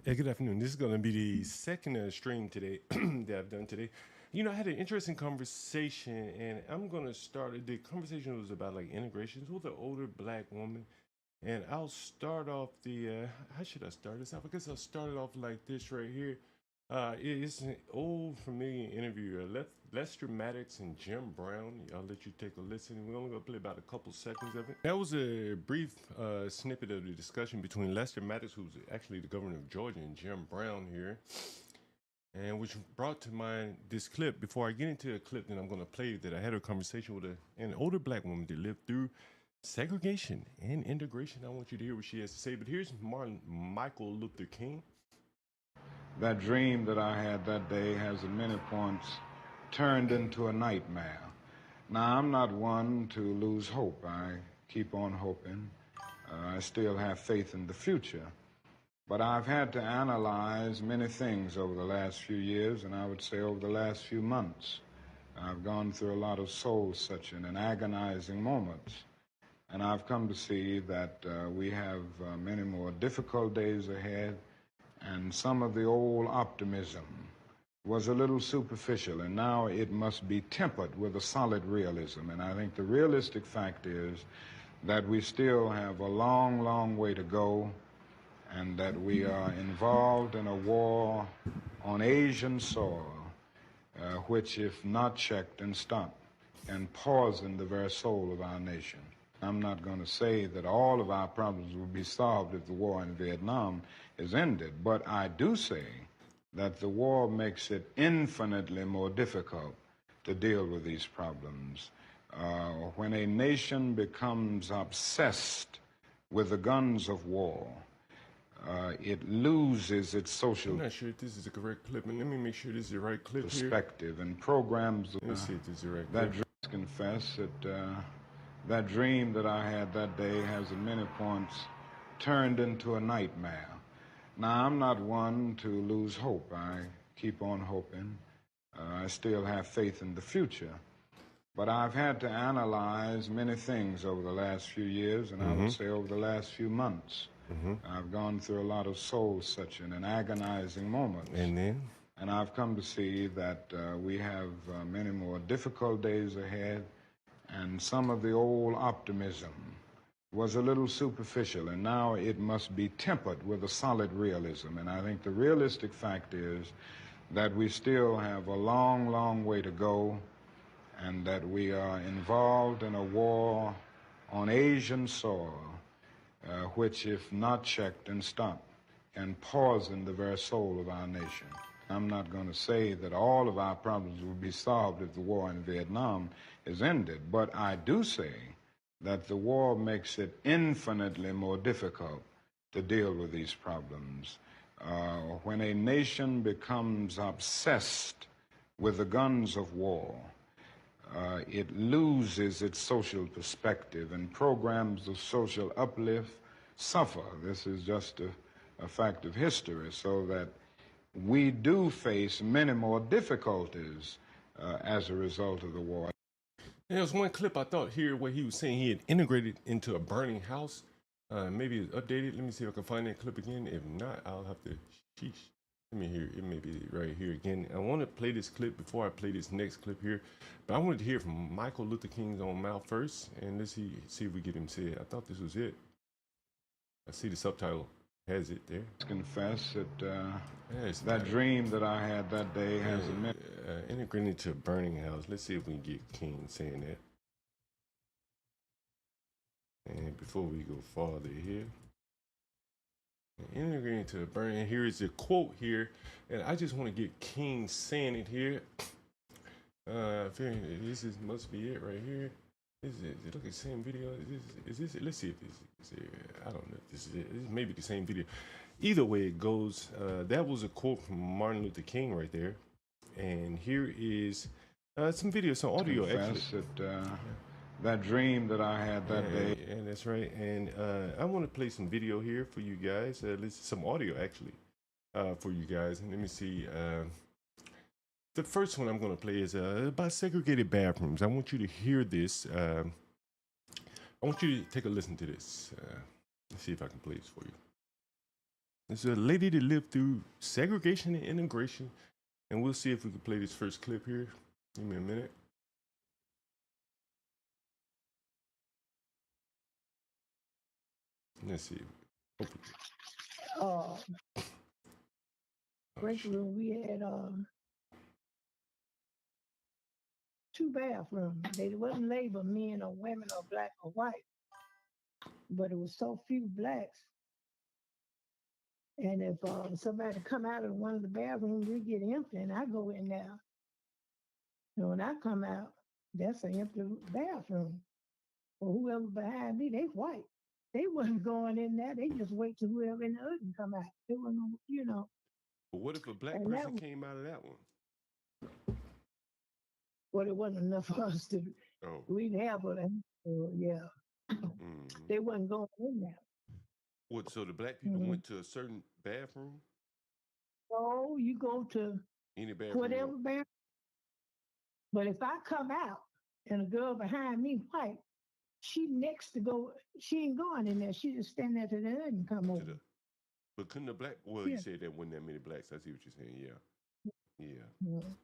Hey, good afternoon. This is going to be the second stream today that I've done today. You know, I had an interesting conversation, and I'm going to start. The conversation was about like integrations with an older black woman, and I'll start off the. How should I start this off? I guess I'll start it off like this right here. It's an old familiar interview. Lester Maddox and Jim Brown. I'll let you take a listen. We're only gonna play about a couple seconds of it. That was a brief snippet of the discussion between Lester Maddox, who's actually the governor of Georgia, and Jim Brown here, and which brought to mind this clip. Before I get into a clip that I'm going to play, that I had a conversation with an older black woman that lived through segregation and integration. I want you to hear what she has to say. But here's Michael Luther King. That dream that I had that day has at many points turned into a nightmare. Now, I'm not one to lose hope. I keep on hoping. I still have faith in the future. But I've had to analyze many things over the last few years, and I would say over the last few months. I've gone through a lot of soul-searching and agonizing moments. And I've come to see that we have many more difficult days ahead, and some of the old optimism was a little superficial, and now it must be tempered with a solid realism. And I think the realistic fact is that we still have a long, long way to go, and that we are involved in a war on Asian soil, which, if not checked and stopped, can poison the very soul of our nation. I'm not going to say that all of our problems will be solved if the war in Vietnam is ended, but I do say that the war makes it infinitely more difficult to deal with these problems. When a nation becomes obsessed with the guns of war, it loses its social. I'm not sure if this is the correct clip, and let me make sure this is the right clip perspective here. And programs. Let me see if this is the right clip. That confess that that dream that I had that day has at many points turned into a nightmare. Now, I'm not one to lose hope. I keep on hoping. I still have faith in the future. But I've had to analyze many things over the last few years, and I would say over the last few months. I've gone through a lot of soul-searching and agonizing moments. And I've come to see that we have many more difficult days ahead, and some of the old optimism was a little superficial, and now it must be tempered with a solid realism. And I think the realistic fact is that we still have a long, long way to go, and that we are involved in a war on Asian soil, which, if not checked and stopped, can poison the very soul of our nation. I'm not going to say that all of our problems will be solved if the war in Vietnam is ended, but I do say that the war makes it infinitely more difficult to deal with these problems. When a nation becomes obsessed with the guns of war, it loses its social perspective, and programs of social uplift suffer. This is just a fact of history, so that we do face many more difficulties as a result of the war. There was one clip I thought here where he was saying he had integrated into a burning house. Maybe it's updated. Let me see if I can find that clip again. If not, I'll have to. Sheesh. Let me hear. It may be right here again. I want to play this clip before I play this next clip here, but I wanted to hear from Michael Luther King's own mouth first, and let's see if we get him said. I thought this was it. I see the subtitle has it there. Confess that that dream that I had that day has integrated into a burning house. Let's see if we can get King saying that. And before we go farther here, integrating into a burning. Here is a quote here, and I just want to get King saying it here. This must be it right here. Is it? Look at the same video. Is this it? Let's see if this is it. I don't know if this is it. This may be the same video. Either way it goes, that was a quote from Martin Luther King right there. And here is some video, some audio actually. That dream that I had that day. And that's right. And I want to play some video here for you guys. Some audio actually for you guys. And let me see. The first one I'm going to play is about segregated bathrooms. I want you to hear this. I want you to take a listen to this. Let's see if I can play this for you. It's a lady that lived through segregation and integration. And we'll see if we can play this first clip here. Give me a minute. Let's see. Hopefully. uh Oh, break shit. room. We had two bathrooms. They wasn't labeled men or women or black or white, but it was so few blacks. And if somebody come out of one of the bathrooms, we get empty, and I go in there. And when I come out, that's an empty bathroom. Or whoever behind me, they white. They wasn't going in there. They just wait till whoever in the other can come out. They wasn't, But what if a black and that person was came out of that one? what it wasn't enough for us to. Oh. We'd have it. Yeah, Mm-hmm. they wasn't going in there. What? So the black people Mhm. went to a certain bathroom? So you go to Any bathroom? whatever bathroom. But if I come out and a girl behind me white, she next to go, she ain't going in there. She just stand there till the other and come To over. the but couldn't the black? Well, you Yeah. said there wasn't that many blacks. I see what you're saying. Yeah, yeah. Mhm.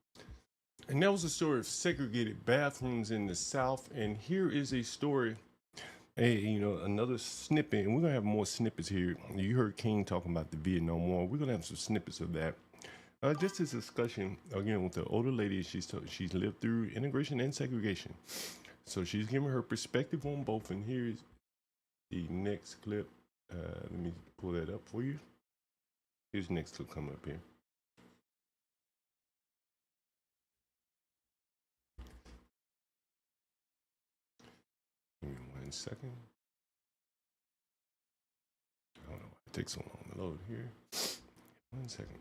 And that was a story of segregated bathrooms in the South. And here is a story, another snippet. And we're gonna have more snippets here. You heard King talking about the Vietnam War. We're gonna have some snippets of that. Just this discussion again with the older lady. She's lived through integration and segregation, so she's giving her perspective on both. And here's the next clip. Let me pull that up for you. Here's the next clip coming up here. Give me 1 second. I don't know why it takes so long to load here. 1 second.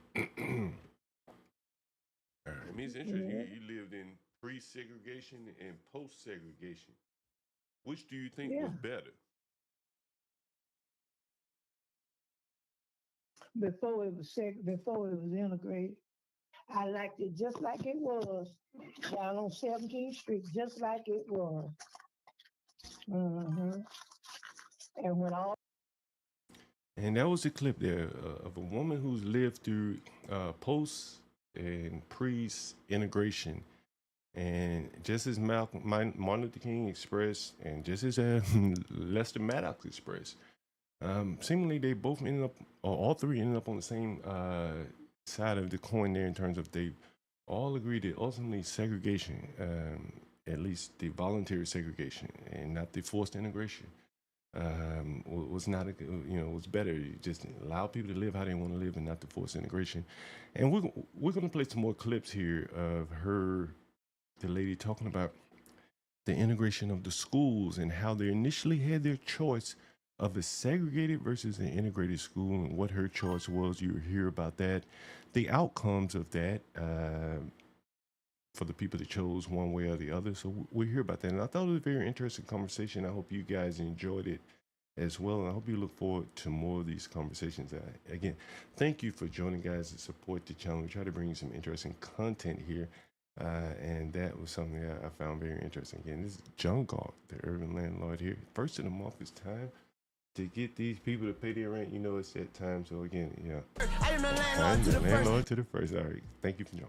All right. I mean, it's interesting. Yeah. You lived in pre-segregation and post-segregation. Which do you think Yeah. was better? Before it was integrated, I liked it just like it was down on 17th Street, just like it was. hmm And when all And that was a clip there of a woman who's lived through post and pre-integration. And just as Martin Luther King expressed, and just as Lester Maddox expressed, seemingly they both ended up, or all three ended up on the same side of the coin there in terms of they all agreed that ultimately segregation, at least the voluntary segregation and not the forced integration, was not was better. You just allow people to live how they want to live and not the forced integration. And we're going to play some more clips here of her, the lady talking about the integration of the schools and how they initially had their choice of a segregated versus an integrated school and what her choice was. You hear about that, the outcomes of that for the people that chose one way or the other. So we hear about that. And I thought it was a very interesting conversation. I hope you guys enjoyed it as well. And I hope you look forward to more of these conversations. Again, thank you for joining, guys, to support the channel. We try to bring you some interesting content here. And that was something that I found very interesting. Again, this is John Galt, the urban landlord here. First of the month is time to get these people to pay their rent. You know, it's that time. So again, I am the landlord I'm to the the first. landlord to the first. All right. Thank you for joining.